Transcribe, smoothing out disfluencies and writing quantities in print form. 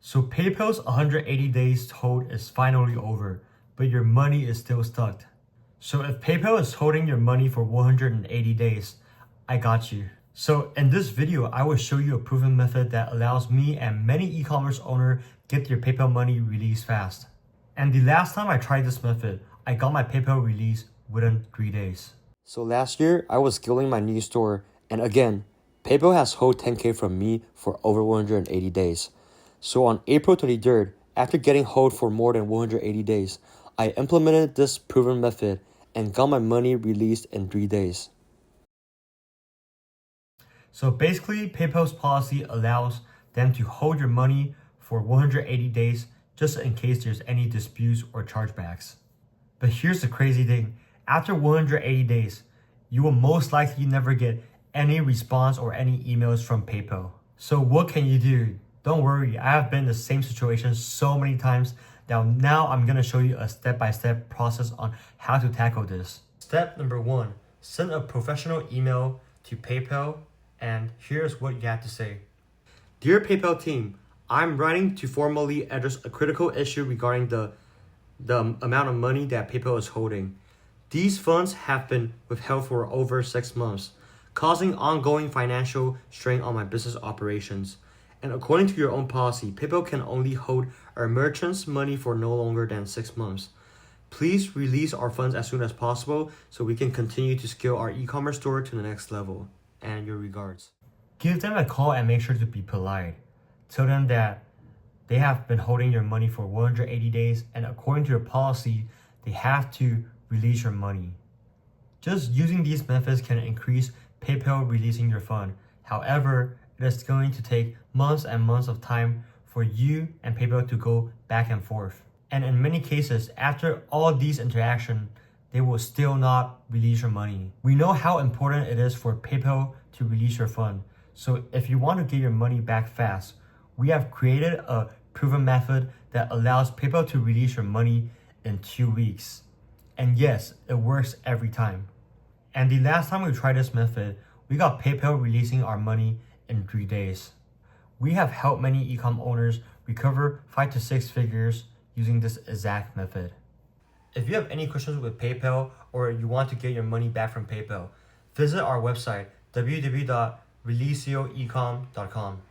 So PayPal's 180 days hold is finally over, but your money is still stuck. So if PayPal is holding your money for 180 days, I got you. So in this video, I will show you a proven method that allows me and many e-commerce owners get their PayPal money released fast. And the last time I tried this method, I got my PayPal release within 3 days. So last year, I was scaling my new store, and again, PayPal has held $10K from me for over 180 days. So on April 23rd, after getting hold for more than 180 days, I implemented this proven method and got my money released in 3 days. So basically, PayPal's policy allows them to hold your money for 180 days just in case there's any disputes or chargebacks. But here's the crazy thing. After 180 days, you will most likely never get any response or any emails from PayPal. So what can you do? Don't worry, I have been in the same situation so many times that now I'm gonna show you a step-by-step process on how to tackle this. Step number 1, send a professional email to PayPal, and here's what you have to say. Dear PayPal team, I'm writing to formally address a critical issue regarding the amount of money that PayPal is holding. These funds have been withheld for over 6 months, causing ongoing financial strain on my business operations. And according to your own policy, PayPal can only hold our merchants' money for no longer than 6 months. Please release our funds as soon as possible so we can continue to scale our e-commerce store to the next level. And your regards. Give them a call and make sure to be polite. Tell them that they have been holding your money for 180 days, and according to your policy, they have to release your money. Just using these methods can increase PayPal releasing your fund. However, it is going to take months and months of time for you and PayPal to go back and forth. And in many cases, after all these interactions, they will still not release your money. We know how important it is for PayPal to release your fund. So if you want to get your money back fast, we have created a proven method that allows PayPal to release your money in 2 weeks. And yes, it works every time. And the last time we tried this method, we got PayPal releasing our money in 3 days. We have helped many e-com owners recover 5 to 6 figures using this exact method. If you have any questions with PayPal or you want to get your money back from PayPal, visit our website www.releasioecom.com.